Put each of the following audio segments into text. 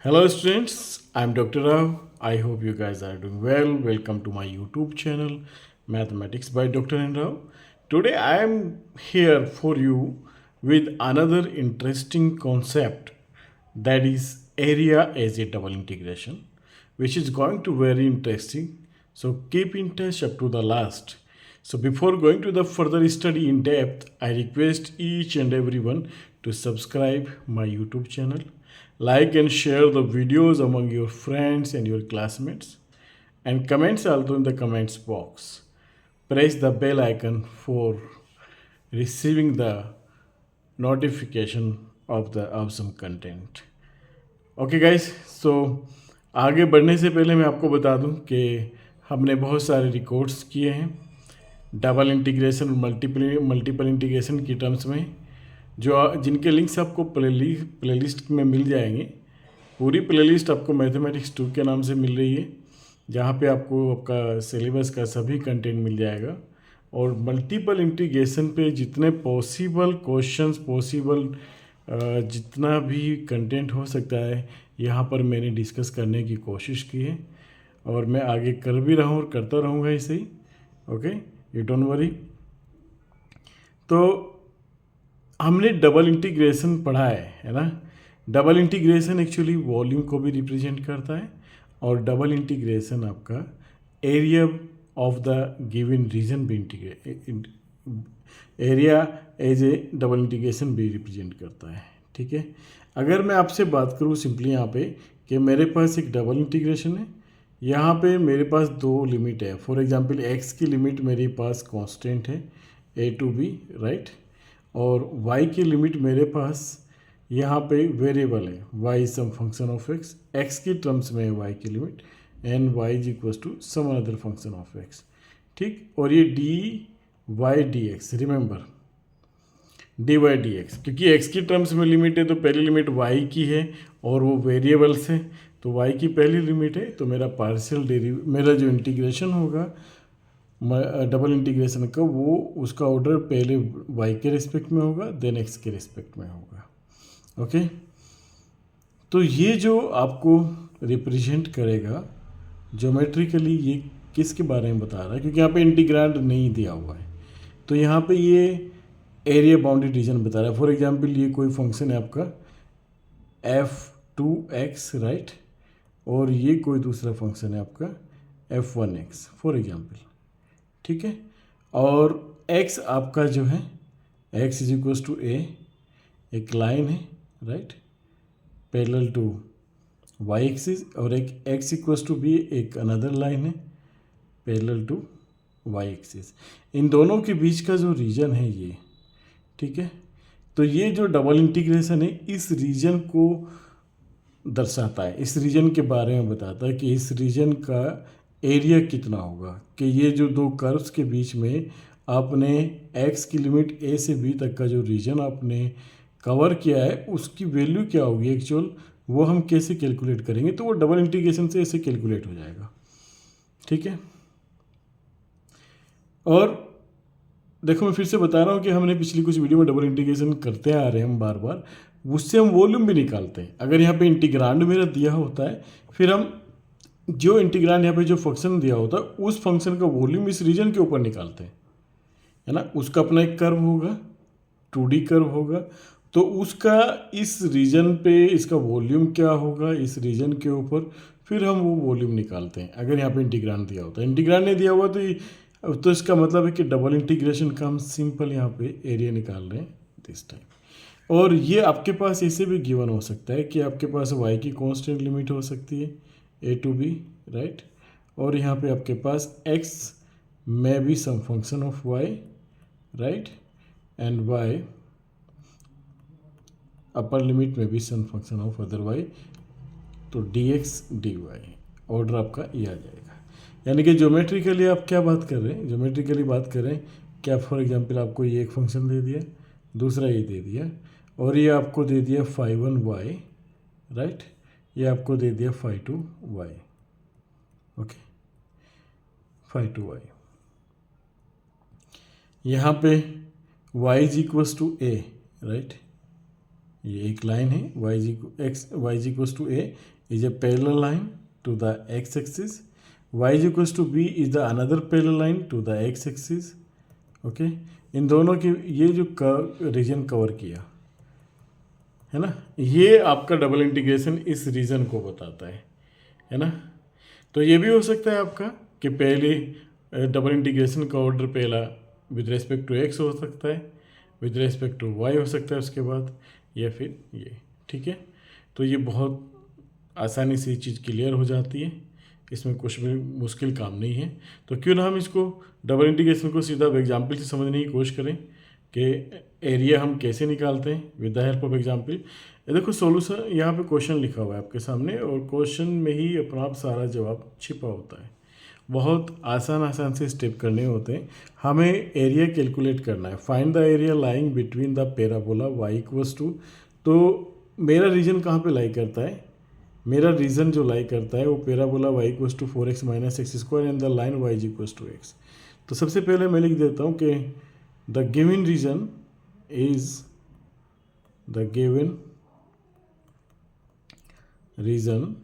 Hello, students. I'm Dr. Rao. I hope you guys are doing well. Welcome to my YouTube channel, Mathematics by Dr. N. Rao. Today, I am here for you with another interesting concept, that is area as a double integration, which is going to very interesting. So keep in touch up to the last. So before going to the further study in depth, I request each and everyone to subscribe my YouTube channel, like and share the videos among your friends and your classmates, and comments also in the comments box. Press the bell icon for receiving the notification of the awesome content. Okay guys, so आगे बढ़ने से पहले मैं आपको बता दूं कि हमने बहुत सारे रिकॉर्ड्स किए हैं डबल इंटीग्रेशन और मल्टीपल इंटीग्रेशन की टर्म्स में, जो जिनके लिंक्स आपको प्लेलिस्ट में मिल जाएंगे। पूरी प्लेलिस्ट आपको मैथमेटिक्स 2 के नाम से मिल रही है, जहाँ पे आपको आपका सिलेबस का सभी कंटेंट मिल जाएगा। और मल्टीपल इंटीग्रेशन पे जितने पॉसिबल क्वेश्चंस जितना भी कंटेंट हो सकता है यहाँ पर मैंने डिस्कस करने की कोशिश की है, और मैं आगे कर भी रहा हूँ और करता रहूँगा ऐसे ही। Okay, you don't worry. तो हमने डबल इंटीग्रेशन पढ़ा है ना। डबल इंटीग्रेशन एक्चुअली वॉल्यूम को भी रिप्रेजेंट करता है, और डबल इंटीग्रेशन आपका area of the given region भी area as a double integration भी रिप्रेजेंट करता है। ठीक है, अगर मैं आपसे बात करूँ सिंपली यहाँ पे कि मेरे पास एक डबल इंटीग्रेशन है, यहाँ पे मेरे पास दो लिमिट है। फॉर एग्जांपल एक्स की लिमिट मेरे पास कांस्टेंट है ए टू बी, राइट, और वाई की लिमिट मेरे पास यहाँ पे वेरिएबल है, y some function of x, x की टर्म्स में है वाई की limit, and y is equal to some other function of x. ठीक, और ये d y d x, remember d y d x, क्योंकि एक्स की टर्म्स में लिमिट है तो पहली लिमिट वाई की है और वो वेरिएबल्स है, तो वाई की पहली लिमिट है, तो मेरा जो इंटीग्रेशन होगा डबल इंटीग्रेशन का, वो उसका ऑर्डर पहले वाई के रिस्पेक्ट में होगा, देन एक्स के रिस्पेक्ट में होगा। ओके, तो ये जो आपको रिप्रेजेंट करेगा ज्योमेट्रिकली, ये किसके बारे में बता रहा है, क्योंकि यहाँ पे इंटीग्रांड नहीं दिया हुआ है, तो यहाँ पे ये एरिया बाउंडेड रीजन बता रहा है। फॉर एग्जांपल ये कोई फंक्शन है आपका f2x, राइट, और ये कोई दूसरा फंक्शन है आपका f1x फॉर एग्जांपल। ठीक है, और x आपका जो है x is equal to a, एक लाइन है, right, parallel to y axis, और एक x इक्वल टू b, एक अनदर लाइन है पैरेलल टू y एक्सिस। इन दोनों के बीच का जो रीजन है ये, ठीक है, तो ये जो डबल इंटीग्रेशन है इस रीजन को दर्शाता है, इस रीजन के बारे में बताता है कि इस रीजन का एरिया कितना होगा, कि ये जो दो कर्व्स के बीच में आपने x की लिमिट a से b तक का जो रीजन आपने कवर किया है उसकी वैल्यू क्या होगी एक्चुअल, वो हम कैसे कैलकुलेट करेंगे, तो वो डबल इंटीग्रेशन से ऐसे कैलकुलेट हो जाएगा। ठीक है, और देखो मैं फिर से बता रहा हूँ कि हमने पिछली कुछ वीडियो में डबल इंटीग्रेशन करते आ रहे हैं हम बार बार, उससे हम वॉल्यूम भी निकालते हैं। अगर यहाँ पे इंटीग्रांड मेरा दिया होता है, फिर हम जो इंटीग्रांड यहाँ पे जो फंक्शन दिया होता है उस फंक्शन का वॉल्यूम इस रीजन के ऊपर निकालते हैं, है ना। उसका अपना एक कर्व होगा, 2D कर्व होगा, तो उसका इस रीजन पे इसका वॉल्यूम क्या होगा इस रीजन के ऊपर, फिर हम वो वॉल्यूम निकालते हैं। अगर यहाँ पे इंटीग्रांड दिया होता है, इंटीग्रांड नहीं दिया हुआ तो इसका मतलब है कि डबल इंटीग्रेशन का हम सिंपल यहाँ पे एरिया निकाल रहे हैं दिस टाइम। और ये आपके पास ऐसे भी गिवन हो सकता है कि आपके पास y की कांस्टेंट लिमिट हो सकती है a टू b, राइट, और यहाँ पे आपके पास x में भी some function of y, right, and y upper limit में भी some function of other y, तो dx dy ऑर्डर आपका ये आ जाएगा। यानी कि ज्योमेट्रिकली आप क्या बात कर रहे हैं, ज्योमेट्रिकली बात करें क्या, फॉर एग्जांपल आपको ये एक फंक्शन दे दिया, दूसरा ये दे दिया, और ये आपको दे दिया φ1y, राइट, ये आपको दे दिया φ2y, ओके, φ2y। यहाँ पे y is equal to a, right, ये एक लाइन है, y is equals to a is a parallel line to the x axis, y is equals to b is the another parallel line to the x axis. Okay, इन दोनों की ये जो reason cover किया है ना, ये आपका डबल इंटीग्रेशन इस रीजन को बताता है ना। तो ये भी हो सकता है आपका कि पहले डबल इंटीग्रेशन का ऑर्डर पहला विद रेस्पेक्ट टू एक्स हो सकता है, विद रेस्पेक्ट टू वाई हो सकता है उसके बाद, या फिर ये, ठीक है। तो ये बहुत आसानी से चीज़ क्लियर हो जाती है, इसमें कुछ भी मुश्किल काम नहीं है। तो क्यों ना हम इसको डबल इंटीग्रेशन को सीधा एग्जाम्पल से समझने की कोशिश करें कि एरिया हम कैसे निकालते हैं with the help of example. देखो सॉल्यूशन यहाँ पे क्वेश्चन लिखा हुआ है आपके सामने, और क्वेश्चन में ही अपना आप सारा जवाब छिपा होता है। बहुत आसान से स्टेप करने होते हैं। हमें एरिया कैलकुलेट करना है, find the area lying between the parabola y equals to. तो मेरा रीजन कहाँ पे लाई करता है, मेरा रीजन जो लाई करता है वो parabola y equals to 4x minus x square and the line y is equals to x। तो सबसे पहले मैं लिख देता हूँ कि the given region is the given region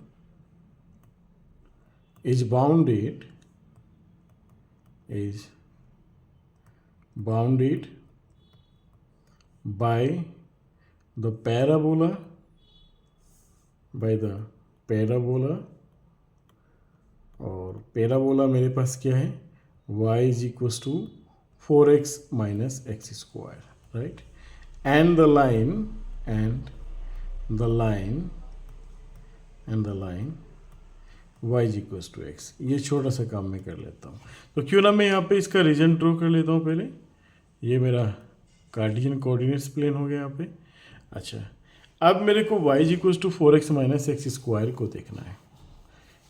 is bounded by the parabola और पैराबोला मेरे पास क्या है, y is equals to 4x minus x square, right, and the line y is equals to x. ये छोटा सा काम मैं कर लेता हूँ। तो क्यों ना मैं यहाँ पे इसका रीजन ड्रॉ कर लेता हूँ पहले। ये मेरा कार्टेशियन कोऑर्डिनेट्स प्लेन हो गया यहाँ पे। अच्छा, अब मेरे को y is equals to 4x minus x square को देखना है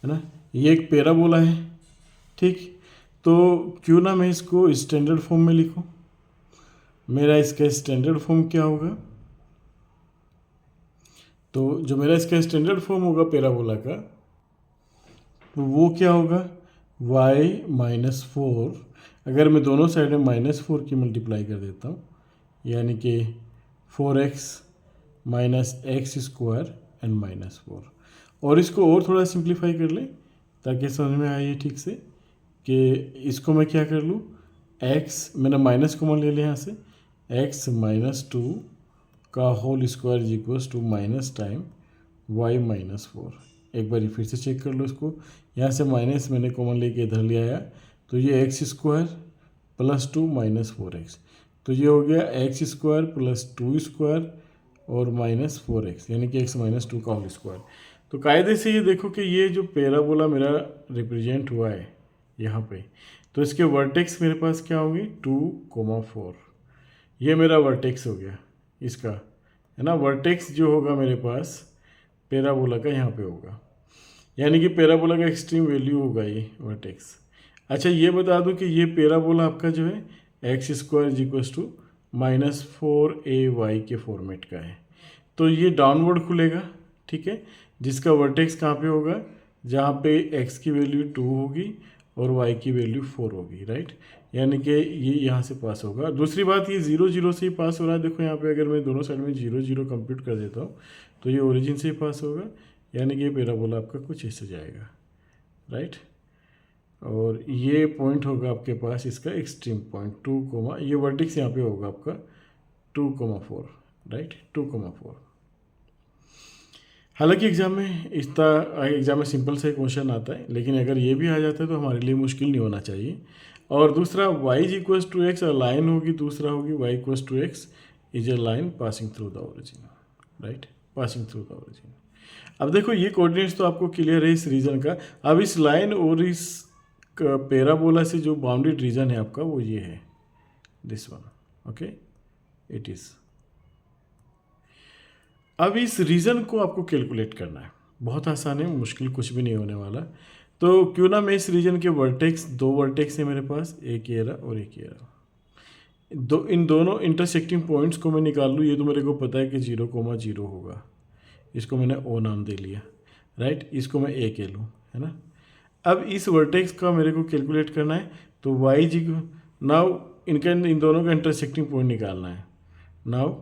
ना। ये एक पैराबोला है, ठीक। तो क्यों ना मैं इसको स्टैंडर्ड फॉर्म में लिखूँ। मेरा इसका स्टैंडर्ड फॉर्म क्या होगा, तो जो मेरा इसका स्टैंडर्ड फॉर्म होगा पैराबोला का, तो वो क्या होगा, y माइनस 4। अगर मैं दोनों साइड में माइनस 4 की मल्टीप्लाई कर देता हूँ, यानी कि 4x minus x square and minus 4। और इसको और थोड़ा सिंप्लीफाई कर लें ताकि समझ में आए ठीक से कि इसको मैं क्या कर लूँ, x मैंने माइनस कॉमन ले लिया यहाँ से, x माइनस 2 का whole square is equals to minus time y minus 4। एक बार फिर से चेक कर लो इसको, यहाँ से माइनस मैंने कॉमन लेके इधर ले आया, तो ये x square plus 2 minus 4x, तो ये हो गया एक्स स्क्वायर प्लस 2 स्क्वायर और माइनस 4x, यानी कि x माइनस 2 का होल स्क्वायर। तो कायदे से ये देखो कि ये जो पैराबोला मेरा रिप्रेजेंट हुआ है यहाँ पे, तो इसके वर्टेक्स मेरे पास क्या होंगे 2,4। ये मेरा वर्टेक्स हो गया इसका, है ना। वर्टेक्स जो होगा मेरे पास पैराबोला का यहाँ पे होगा, यानी कि पैराबोला का एक्सट्रीम वैल्यू होगा ये वर्टेक्स। अच्छा, ये बता दूं कि ये पैराबोला आपका जो है x square is equals to minus 4ay के फॉर्मेट का है। तो ये डाउनवर्ड खुलेगा, ठीक है, जिसका वर्टेक्स कहाँ पे होगा, जहाँ पे x की वैल्यू 2 होगी और y की वैल्यू 4 होगी, राइट। यानी कि ये यहाँ से पास होगा। दूसरी बात, ये 0 0 से ही पास हो रहा है। देखो यहाँ पे अगर मैं दोनों साइड में 0 0 कंप्यूट कर देता हूँ तो ये ओरिजिन से ही पास होगा, यानी कि ये पैराबोला आपका कुछ ऐसे जाएगा, राइट। और ये पॉइंट होगा आपके पास इसका एक्सट्रीम पॉइंट 2, ये वर्टेक्स यहाँ पे होगा आपका 2,4, राइट, 2,4। हालांकि एग्जाम में सिंपल से क्वेश्चन आता है, लेकिन अगर ये भी आ जाता है तो हमारे लिए मुश्किल नहीं होना चाहिए। और दूसरा y is equals to x line होगी, दूसरा होगी y equals to x is a line passing through the origin, right, passing through the origin. अब देखो ये कोऑर्डिनेट्स तो आपको क्लियर है इस रीजन का। अब इस लाइन और इस पैराबोला से जो बाउंडेड रीजन है आपका वो ये है, this one, okay, it is. अब इस रीजन को आपको कैलकुलेट करना है, बहुत आसान है, मुश्किल कुछ भी नहीं होने वाला। तो क्यों ना मैं इस रीजन के वर्टेक्स, 2 वर्टेक्स है मेरे पास, एक ये रहा और एक ये रहा, इन दोनों इंटरसेक्टिंग पॉइंट्स को मैं निकाल लूँ। ये तो मेरे को पता है कि 0,0 होगा, इसको मैंने ओ नाम दे लिया, राइट, इसको मैं ए कह लूँ, है ना। अब इस वर्टेक्स का मेरे को कैलकुलेट करना है, तो वाई जी नाउ इन दोनों का इंटरसेक्टिंग पॉइंट निकालना है। Now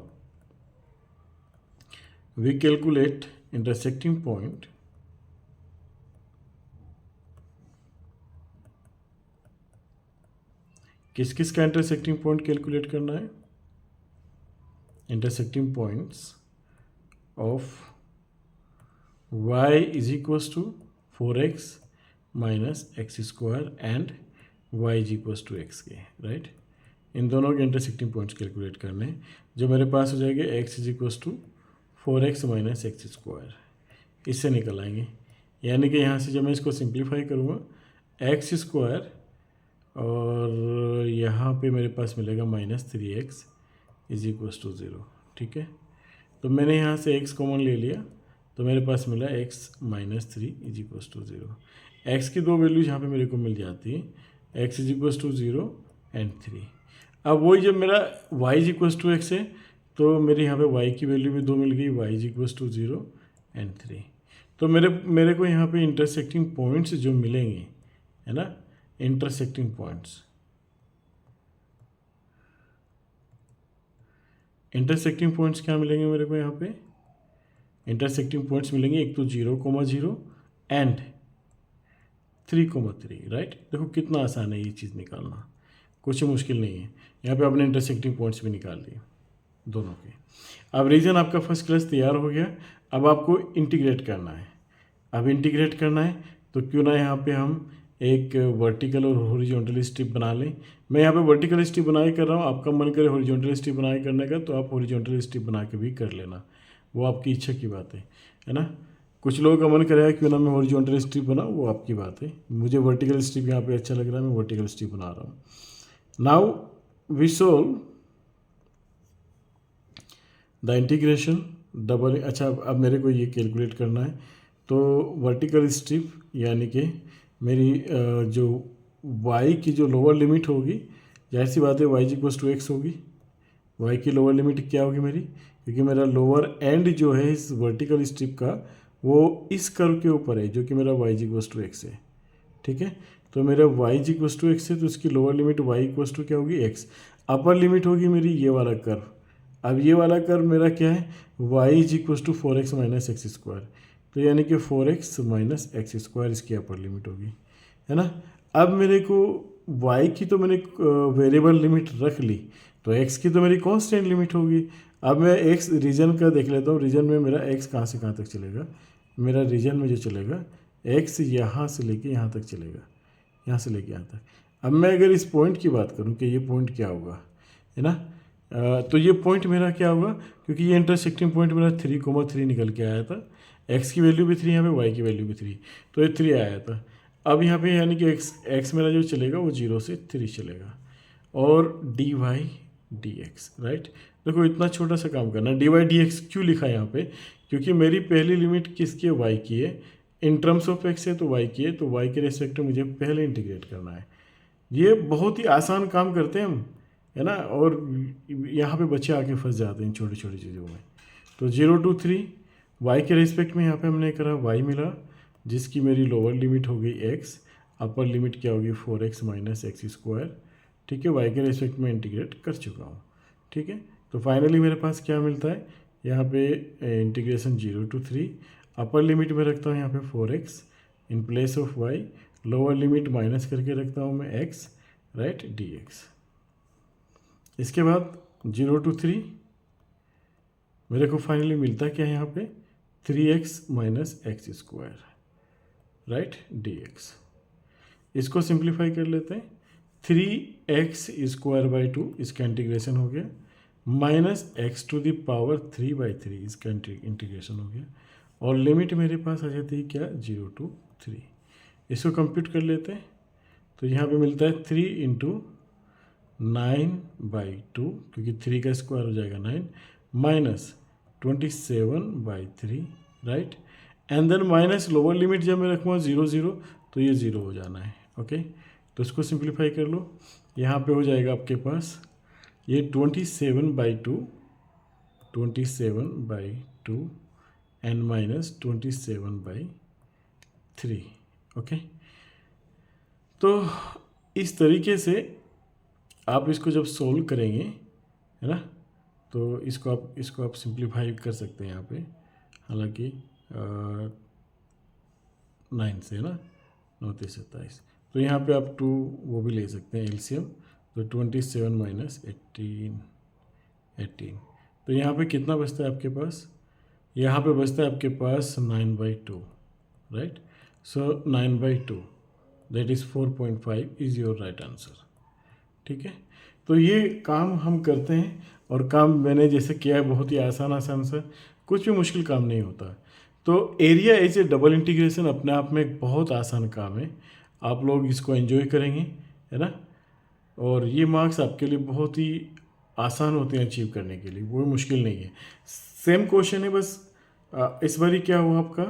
we calculate intersecting point किस किस का इंटरसेक्टिंग पॉइंट कैलकुलेट करना है? Intersecting points of y is equals to 4x minus x square and y is equals to x के, राइट? इन दोनों के इंटरसेक्टिंग पॉइंट्स कैलकुलेट करने हैं, जो मेरे पास हो जाएंगे x is equals to 4x minus x square, इससे निकल आएंगे। यानी कि यहाँ से जब मैं इसको सिंप्लीफाई करूँगा एक्स स्क्वायर और यहाँ पे मेरे पास मिलेगा -3x इज इक्वल्स टू 0, ठीक है? तो मैंने यहाँ से x कॉमन ले लिया तो मेरे पास मिला x -3 is equals to 0। x की दो वैल्यूज यहाँ पे मेरे को मिल जाती है, x is equals to 0 and 3। अब वही जब मेरा y is equals to x है तो मेरे यहाँ पे y की वैल्यू भी दो मिल गई, y is equals to 0 and 3। तो मेरे को यहाँ पे इंटरसेक्टिंग पॉइंट्स जो मिलेंगे, है ना, इंटरसेक्टिंग पॉइंट्स, इंटरसेक्टिंग पॉइंट्स क्या मिलेंगे मेरे को यहाँ पे? इंटरसेक्टिंग पॉइंट्स मिलेंगे एक तो 0,0 एंड 3,3, राइट? देखो कितना आसान है ये चीज़ निकालना, कुछ मुश्किल नहीं है। यहाँ पे आपने इंटरसेक्टिंग पॉइंट्स भी निकाल लिए दोनों के। अब रीजन आपका फर्स्ट क्लास तैयार हो गया। अब आपको इंटीग्रेट करना है। अब इंटीग्रेट करना है तो क्यों ना यहाँ पे हम एक वर्टिकल और हॉरिजॉन्टल स्ट्रिप बना लें। मैं यहाँ पे वर्टिकल स्ट्रिप बना के कर रहा हूँ, आपका मन करे हॉरिजॉन्टल स्ट्रिप बना के करने का तो आप हॉरिजॉन्टल स्ट्रिप बना के भी कर लेना, वो आपकी इच्छा की बात है ना। कुछ लोगों का मन करेगा क्यों ना मैं हॉरिजॉन्टल स्ट्रिप बनाऊँ, वो आपकी बात है। मुझे वर्टिकल स्ट्रिप यहाँ पे अच्छा लग रहा है, मैं वर्टिकल स्ट्रिप बना रहा हूँ। Now we solve the integration double. अच्छा, अब मेरे को ये कैलकुलेट करना है तो वर्टिकल स्ट्रिप यानी कि मेरी जो y की जो लोअर लिमिट होगी, जाहिर सी बात है y इक्वल्स टू एक्स होगी। y की लोअर लिमिट क्या होगी मेरी, क्योंकि मेरा लोअर एंड जो है इस वर्टिकल स्ट्रिप का वो इस कर्व के ऊपर है जो कि मेरा y इक्वल्स टू एक्स है, ठीक है। तो मेरा y इक्वल्स टू एक्स है तो इसकी lower limit y equals to क्या होगी, x। अपर लिमिट होगी मेरी ये वाला कर्व। अब ये वाला कर्व मेरा क्या है, y equals to 4x minus x square, तो यानी कि 4x माइनस एक्स स्क्वायर इसकी अपर लिमिट होगी, है ना। अब मेरे को y की तो मैंने वेरिएबल लिमिट रख ली, तो x की तो मेरी कांस्टेंट लिमिट होगी। अब मैं x रीजन का देख लेता हूँ, रीजन में मेरा x कहाँ से कहाँ तक चलेगा। मेरा रीजन में जो चलेगा x यहाँ से लेके यहाँ तक चलेगा, यहाँ से लेके यहाँ तक। अब मैं अगर इस पॉइंट की बात करूँ कि ये पॉइंट क्या होगा, है ना, तो ये पॉइंट मेरा क्या होगा, क्योंकि ये इंटरसेक्टिंग पॉइंट मेरा 3,3 निकल के आया था। x की वैल्यू भी 3, यहाँ पे y की वैल्यू भी 3, तो ये 3 आया था। अब यहाँ पे यानी कि x मेरा जो चलेगा वो 0 से 3 चलेगा, और dy dx, राइट। देखो इतना छोटा सा काम करना। dy dx क्यों लिखा है यहाँ पे, क्योंकि मेरी पहली लिमिट किसकी है, y की है। इन टर्म्स ऑफ x है तो y की है, तो y के रेस्पेक्ट में मुझे पहले इंटीग्रेट करना है। ये बहुत ही आसान काम करते हैं हम, है ना, और यहाँ पे बच्चे आके फंस जाते हैं इन छोटी छोटी चीज़ों में। तो 0 to 3 y के रेस्पेक्ट में यहाँ पे हमने करा y मिला, जिसकी मेरी लोअर लिमिट हो गई x, अपर लिमिट क्या होगी 4x माइनस एक्स स्क्वायर, ठीक है। y के रेस्पेक्ट में इंटीग्रेट कर चुका हूँ, ठीक है। तो फाइनली मेरे पास क्या मिलता है, यहाँ पे इंटीग्रेशन 0 to 3, अपर लिमिट में रखता हूँ यहाँ पे 4x in place of y, lower limit minus करके रखता हूँ मैं x, राइट, dx। इसके बाद 0 to 3 मेरे को फाइनली मिलता क्या है यहाँ पे 3x minus x square, right, dx। इसको सिंप्लीफाई कर लेते हैं, 3x स्क्वायर बाई 2 इसका इंटीग्रेशन हो गया, minus x to the power 3/3 इसका इंटीग्रेशन हो गया, और लिमिट मेरे पास आ जाती है क्या 0 to 3। इसको कंप्यूट कर लेते हैं तो यहाँ पे मिलता है 3 इंटू 9/2, क्योंकि 3 का स्क्वायर हो जाएगा 9, minus 27/3, right. And then minus lower limit जब मैं रखूँगा 0 0 तो ये 0 हो जाना है, ओके। तो इसको सिंप्लीफाई कर लो, यहाँ पे हो जाएगा आपके पास ये 27/2 एंड माइनस 27/3, ओके। तो इस तरीके से आप इसको जब सोल्व करेंगे, है ना, तो इसको आप सिंप्लीफाई कर सकते हैं यहाँ पे। हालांकि 9 से ना, 9×3 = 27। तो यहाँ पे आप 2 वो भी ले सकते हैं एलसीएम। तो 27 - 18। तो यहाँ पे कितना बचता है आपके पास? यहाँ पे बचता है आपके पास 9/2, right. So 9/2 that is 4.5 is your right answer. ठीक है, तो ये काम हम करते हैं, और काम मैंने जैसे किया है बहुत ही आसान आसान सा, कुछ भी मुश्किल काम नहीं होता। तो area as a double integration अपने आप में एक बहुत आसान काम है, आप लोग इसको एंजॉय करेंगे, है ना। और ये मार्क्स आपके लिए बहुत ही आसान होते हैं अचीव करने के लिए, वो मुश्किल नहीं है। सेम क्वेश्चन है, बस इस बार क्या हुआ, आपका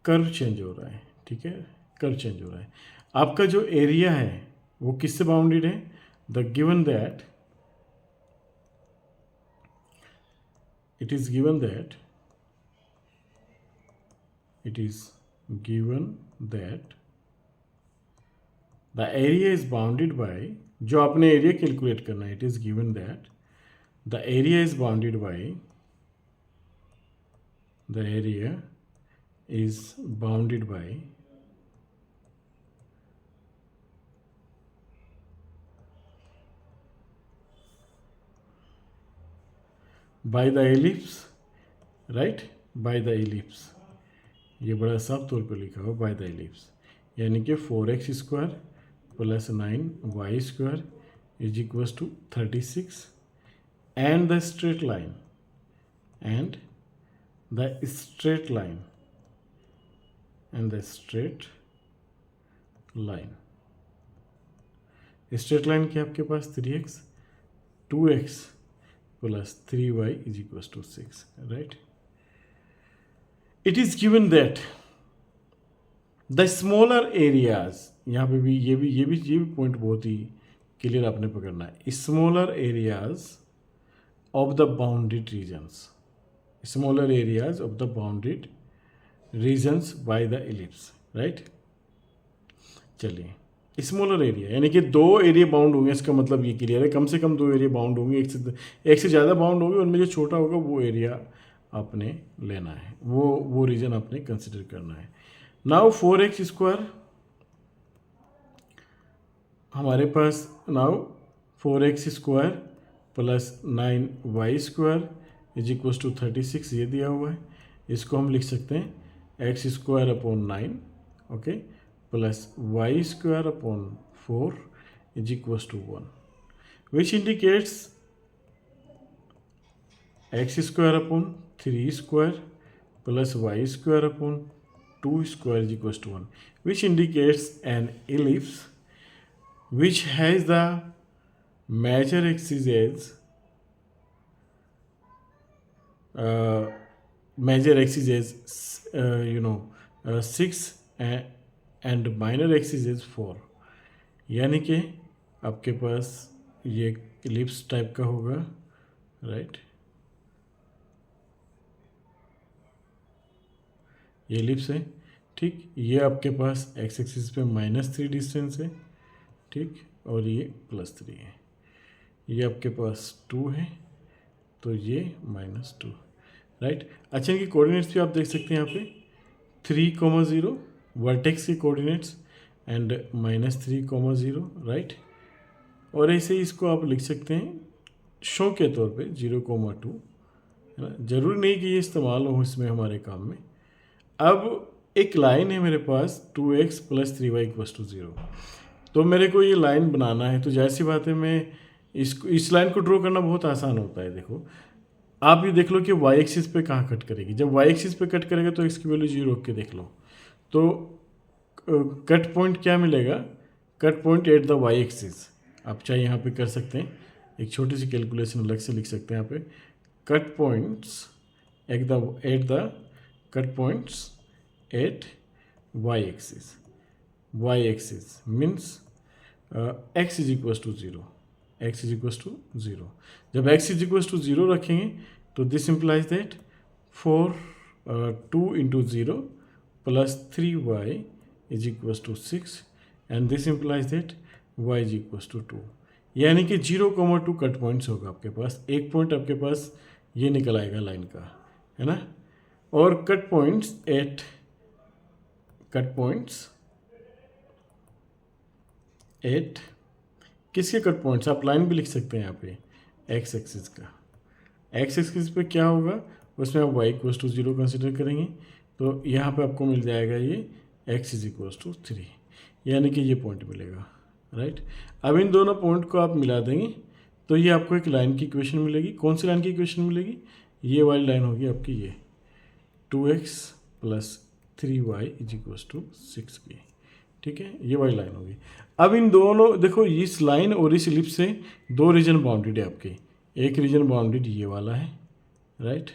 कर्व चेंज हो रहा है। ठीक है, कर्व चेंज हो रहा है। आपका जो एरिया है वो किससे बाउंडेड है? The given that it is given that the area is bounded by, जो आपने एरिया कैलकुलेट करना है, it is given that the area is bounded by by the ellipse, right, bye the ellipse. ये बड़ा साफ तौर पे लिखा हुआ बाय द एलिप्स, यानी कि 4x² + 9y² = 36 and the straight line straight line क्या आपके पास? 3x 2x + 3y = 6, right. It is given that the smaller areas, यहाँ पे भी ये भी पॉइंट बहुत ही क्लियर आपने पकड़ना है। Smaller areas of the bounded regions by the ellipse, right. चलिए, स्मॉलर एरिया यानी कि 2 एरिया बाउंड होंगे, इसका मतलब ये क्लियर है, कम से कम 2 एरिया बाउंड होंगे, एक से ज़्यादा बाउंड होंगे, उनमें जो छोटा होगा वो एरिया आपने लेना है, वो रीजन आपने कंसिडर करना है। नाउ 4x² हमारे पास, नाउ 4x² + 9y² = 36 ये दिया हुआ है। इसको हम लिख सकते हैं x²/9, okay, + y²/4 = 1, which indicates x² / 3² + y²/2² = 1, which indicates an ellipse which has the major axis as 6 and minor axis is 4, यानी कि आपके पास ये इलिप्स टाइप का होगा, राइट। ये इलिप्स है, ठीक। ये आपके पास एक्स एक्सिस पे -3 डिस्टेंस है, ठीक, और ये +3 है। ये आपके पास 2 है, तो ये -2, राइट। अच्छा, इनकी कोऑर्डिनेट्स भी आप देख सकते हैं यहाँ पे 3,0 वर्टेक्स के कोऑर्डिनेट्स एंड -3,0, राइट। और ऐसे ही इसको आप लिख सकते हैं शो के तौर पे 0,2, है ना। जरूरी नहीं कि ये इस्तेमाल हो इसमें हमारे काम में। अब एक लाइन है मेरे पास 2x + 3y = 0, तो मेरे को ये लाइन बनाना है, तो जाहिर सी बात है मैं इस लाइन को ड्रॉ करना बहुत आसान होता है। देखो, आप ये देख लो कि y एक्सिस पे कहाँ कट करेगी। जब y एक्सिस पे कट करेगा तो इसकी वैल्यू 0 रख के देख लो, तो कट पॉइंट क्या मिलेगा? Cut point at the y axis. आप चाहे यहाँ पे कर सकते हैं, एक छोटी सी कैलकुलेशन अलग से लिख सकते हैं यहाँ पे, cut points at the cut points at y axis. y axis means x = 0, x = 0। जब x = 0 रखेंगे तो this implies that 2 × 0 + 3y = 6 and this implies that y = 2, यानी कि 0,2 कट पॉइंट्स होगा आपके पास। एक पॉइंट आपके पास ये निकल आएगा लाइन का, है ना। और कट पॉइंट्स एट किसके कट पॉइंट्स, आप लाइन भी लिख सकते हैं यहाँ पे एक्स एक्सिस का। एक्स एक्सिस पे क्या होगा, उसमें आप y इक्वल्स टू 0 कंसिडर करेंगे, तो यहाँ पे आपको मिल जाएगा ये x इज इक्वल्स टू 3, यानी कि ये पॉइंट मिलेगा, राइट। अब इन दोनों पॉइंट को आप मिला देंगे तो ये आपको एक लाइन की इक्वेशन मिलेगी। कौन सी लाइन की इक्वेशन मिलेगी, ये वाली लाइन होगी आपकी, ये 2x plus 3y is equals to 6b, ठीक है, ये वाली लाइन होगी। अब इन दोनों देखो, इस लाइन और इस इलिप्स से दो रीजन बाउंडेड है आपके, एक रीजन बाउंडेड ये वाला है, राइट,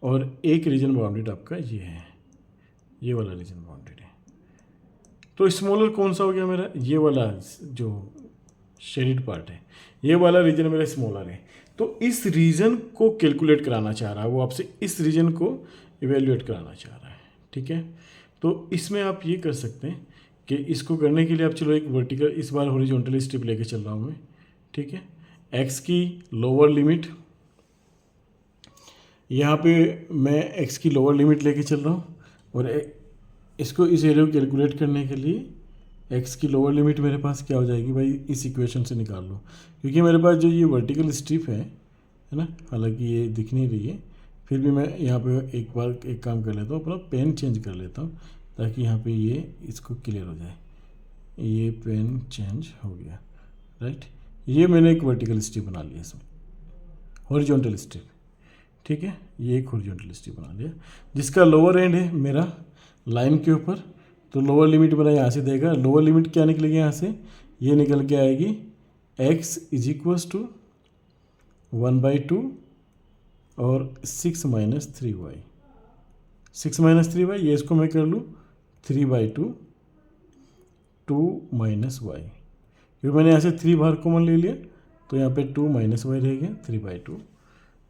और एक रीजन बाउंडेड आपका ये है, ये वाला रीजन बाउंडेड है। तो स्मॉलर कौन सा हो गया मेरा, ये वाला जो शेडेड पार्ट है, ये वाला रीजन मेरा स्मॉलर है। तो इस रीजन को कैलकुलेट कराना चाह रहा है वो आपसे, इस रीजन को इवेल्युएट कराना चाह रहा है, ठीक है। तो इसमें आप ये कर सकते हैं कि इसको करने के लिए आप चलो एक वर्टिकल, इस बार हॉरिजॉन्टल स्ट्रिप लेके चल रहा हूँ मैं, ठीक है। एक्स की लोअर लिमिट, यहाँ पे मैं एक्स की लोअर लिमिट लेके चल रहा हूँ, और इसको इस एरिया को कैलकुलेट करने के लिए एक्स की लोअर लिमिट मेरे पास क्या हो जाएगी भाई, इस इक्वेशन से निकाल लो, क्योंकि मेरे पास जो ये वर्टिकल स्ट्रिप है ना, हालांकि ये दिख नहीं रही है, फिर भी मैं यहाँ पे एक बार एक काम कर लेता हूँ, अपना पेन चेंज कर लेता हूँ ताकि यहाँ पे ये इसको क्लियर हो जाए। ये पेन चेंज हो गया, राइट। ये मैंने एक वर्टिकल स्ट्रिप बना लिया इसमें, हॉरिजॉन्टल स्ट्रिप, ठीक है, ये एक हॉरिजॉन्टल स्ट्रिप बना लिया जिसका लोअर एंड है मेरा लाइन के ऊपर। तो लोअर लिमिट मेरा यहाँ से देगा, लोअर लिमिट क्या निकलेगी यहाँ से, ये निकल के आएगी x इज इक्वल्स टू 1/2 और 6 माइनस 3y, 6 माइनस 3y, ये इसको मैं कर लूँ 3/2 2 माइनस y, क्योंकि मैंने यहाँ से 3 बाहर कॉमन ले लिया तो यहाँ पे 2 माइनस वाई रह गया 3/2,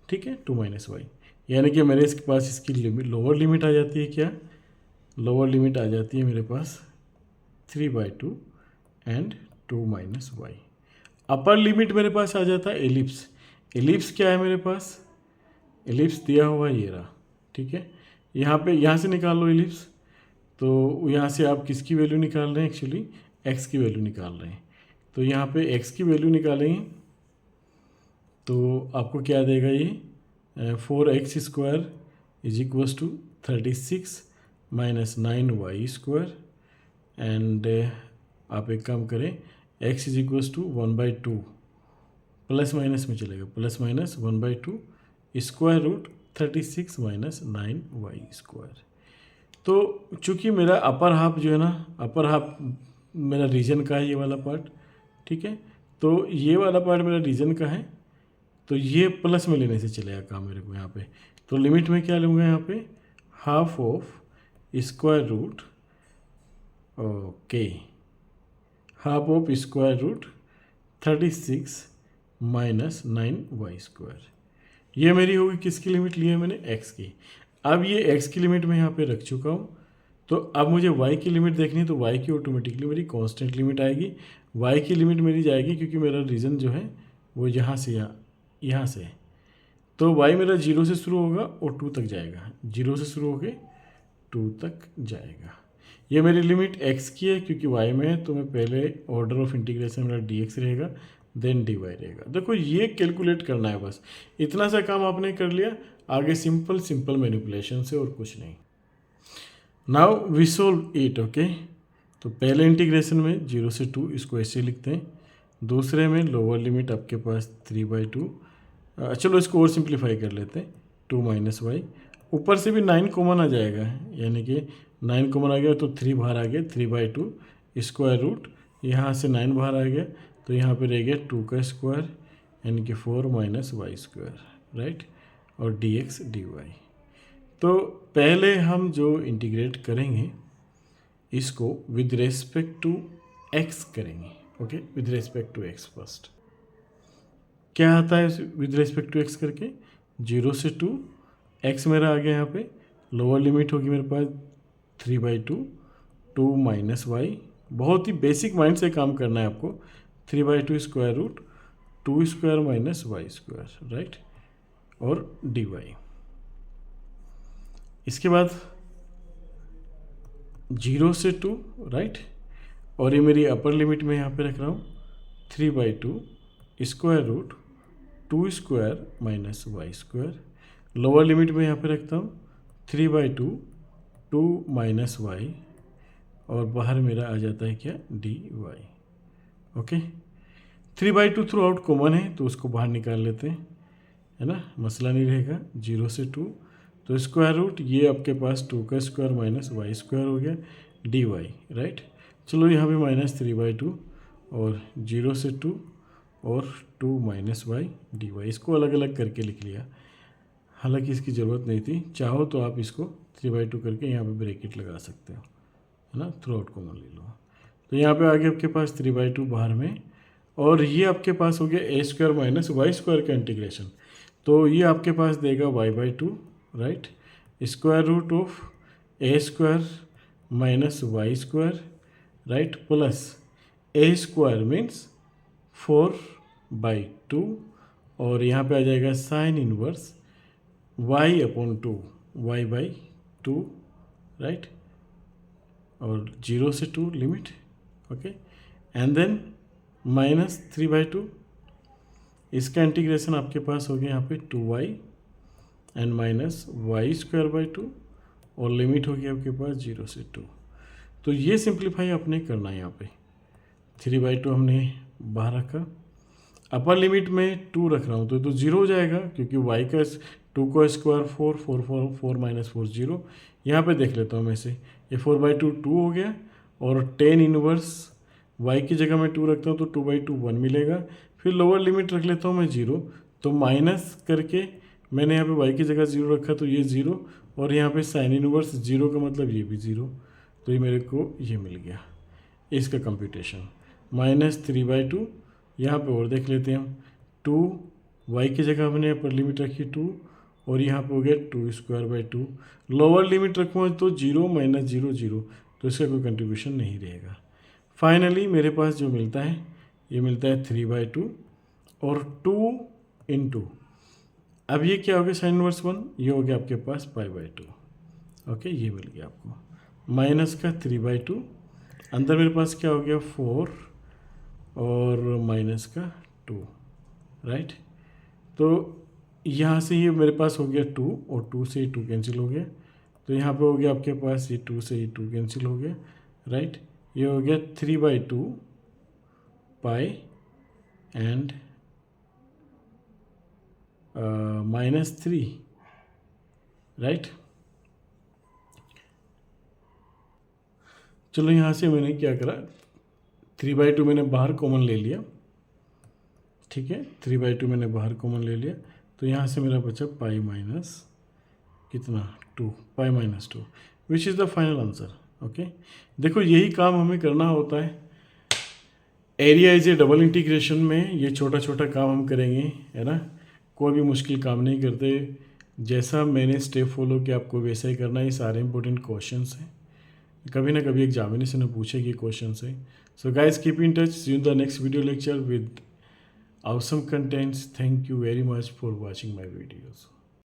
ठीक है, 2 माइनस वाई, यानी कि मेरे इसके पास इसकी लिमिट, लोअर लिमिट आ जाती है क्या, लोअर लिमिट आ जाती है मेरे पास 3/2 and 2 minus y. Upper limit मेरे पास आ जाता है एलिप्स, एलिप्स क्या है मेरे पास, एलिप्स दिया हुआ ये रहा, ठीक है। यहाँ पे यहाँ से निकाल लो एलिप्स, तो यहाँ से आप किसकी वैल्यू निकाल रहे हैं, एक्चुअली एक्स की वैल्यू निकाल रहे हैं। तो यहाँ पे एक्स की वैल्यू निकालेंगे तो आपको क्या देगा, ये 4x² is equals to 36 minus 9y², and आप एक काम करें, x is equals to 1/2, plus minus में चलेगा, plus minus 1/2 square root 36 minus 9y²। तो चूँकि मेरा अपर हाफ जो है ना, अपर हाफ मेरा रीजन का है ये वाला पार्ट, ठीक है, तो ये वाला पार्ट मेरा रीजन का है, तो ये प्लस में लेने से चलेगा काम मेरे को यहाँ पे। तो लिमिट में क्या लूँगा यहाँ पे, half of square root, okay, half of square root 36 minus 9y²। ये मेरी होगी किसकी लिमिट ली है मैंने, x की। अब ये x की लिमिट मैं यहाँ पे रख चुका हूँ, तो अब मुझे y की लिमिट देखनी है, तो y की ऑटोमेटिकली मेरी कांस्टेंट लिमिट आएगी। y की लिमिट मेरी जाएगी क्योंकि मेरा रीजन जो है वो यहाँ से यहाँ से है, तो y मेरा 0 से शुरू होगा और 2 तक जाएगा, 0 से शुरू होके 2 तक जाएगा। ये मेरी लिमिट x की है क्योंकि y में है, तो मैं पहले ऑर्डर ऑफ इंटीग्रेशन मेरा dx रहेगा, देन dy रहेगा। देखो ये कैलकुलेट करना है, बस इतना सा काम आपने कर लिया, आगे सिंपल मैनिपुलेशन से और कुछ नहीं। Now we solve it, okay. तो पहले इंटीग्रेशन में 0 से 2 इसको ऐसे लिखते हैं, दूसरे में लोअर लिमिट आपके पास 3/2, चलो इसको और सिंप्लीफाई कर लेते हैं, 2 माइनस वाई, ऊपर से भी 9 कॉमन आ जाएगा, यानी कि 9 कॉमन आ गया तो 3 बाहर आ गया, 3/2 स्क्वायर रूट, यहाँ से 9 बाहर आ गया तो यहाँ पे रह गया 2 का स्क्वायर, यानी कि 4 माइनस y², राइट, और dx dy। तो पहले हम जो इंटीग्रेट करेंगे इसको विद रेस्पेक्ट टू x करेंगे, okay, with respect to x first. क्या आता है विद रेस्पेक्ट टू x करके, 0 से 2, x मेरा आ गया यहाँ पे, लोअर लिमिट होगी मेरे पास 3/2, 2 माइनस वाई, बहुत ही बेसिक माइंड से काम करना है आपको, 3/2 square root 2 square minus y², right, और dy। इसके बाद 0 से 2, राइट। और ये मेरी अपर लिमिट में यहाँ पे रख रहा हूँ 3/2 square root 2 square minus y square. Lower limit में यहाँ पे रखता हूँ 3/2 2 माइनस वाई, और बाहर मेरा आ जाता है क्या, dy। Okay, 3/2 through out common है तो उसको बाहर निकाल लेते हैं, है ना, मसला नहीं रहेगा। 0 से 2 तो स्क्वायर रूट ये आपके पास 2 का स्क्वायर माइनस वाई स्क्वायर हो गया dy, राइट। चलो यहाँ पे -3/2 और 0 से 2 और 2 माइनस वाई dy, इसको अलग अलग करके लिख लिया, हालांकि इसकी ज़रूरत नहीं थी। चाहो तो आप इसको 3/2 करके यहाँ पे ब्रैकेट लगा सकते हो, है ना, थ्रू आउट कॉमन ले लो। तो यहाँ पे आगे आपके पास 3/2 बाहर में, और ये आपके पास हो गया a square minus y square का इंटीग्रेशन, तो ये आपके पास देगा y/2, right. Square root of a square minus y square, right, plus a square means 4/2, और यहाँ पे आ जाएगा sine inverse y/2 y/2, right, और 0 से 2 लिमिट, ओके, एंड देन -3/2, इसका इंटीग्रेशन आपके पास हो गया यहाँ पे 2y एंड माइनस वाई स्क्वायर बाई 2, और लिमिट हो गया आपके पास 0 से 2। तो ये सिंप्लीफाई आपने करना है, यहाँ पे 3/2 हमने बाहर रखा, अपर लिमिट में 2 रख रहा हूँ तो 0 हो जाएगा, क्योंकि y का 2 का स्क्वायर 4 माइनस 4 0। यहाँ पे देख लेता हूँ मैं से, ये 4/2 2 हो गया, और टेन इनवर्स y की जगह मैं 2 रखता हूँ तो 2/2 1 मिलेगा। फिर लोअर लिमिट रख लेता हूँ मैं 0, तो माइनस करके मैंने यहाँ पे y की जगह 0 रखा तो ये 0, और यहाँ पे साइन इनवर्स 0 का मतलब ये भी 0, तो ये मेरे को ये मिल गया इसका कंप्यूटेशन। -3/2 यहाँ पे और देख लेते हैं हम, 2 y की जगह हमने अपर लिमिट रखी 2, और यहाँ पे हो गया 2 स्क्वायर बाई 2। लोअर लिमिट रखूँगा तो 0 माइनस 0 0, तो इसका कोई कंट्रीब्यूशन नहीं रहेगा। फाइनली मेरे पास जो मिलता है, ये मिलता है 3/2 और 2 इंटू, अब ये क्या हो गया साइन इनवर्स 1, ये हो गया आपके पास π/2, ओके, ये मिल गया आपको माइनस का 3/2, अंदर मेरे पास क्या हो गया 4 और माइनस का 2, राइट। तो यहाँ से ये मेरे पास हो गया 2, और 2 से 2 कैंसिल हो गया, तो यहाँ पे हो गया आपके पास ये 2 से 2 कैंसिल हो गया, राइट। ये हो गया 3/2 पाई एंड -3, राइट। चलो यहाँ से मैंने क्या करा, 3/2 मैंने बाहर कॉमन ले लिया, ठीक है, 3/2 मैंने बाहर कॉमन ले लिया, तो यहाँ से मेरा बचा पाई माइनस कितना 2, pi minus 2, which is the final answer. Okay, देखो यही काम हमें करना होता है area is a double integration में, ये छोटा छोटा काम हम करेंगे, है ना, कोई भी मुश्किल काम नहीं करते, जैसा मैंने स्टेप फॉलो किया आपको वैसा ही करना है। ये सारे इंपॉर्टेंट क्वेश्चंस हैं, कभी ना कभी एग्जामिनेशन में पूछेगी क्वेश्चन है। So guys keep in touch, see you in the next video lecture with awesome contents. Thank you very much for watching my videos.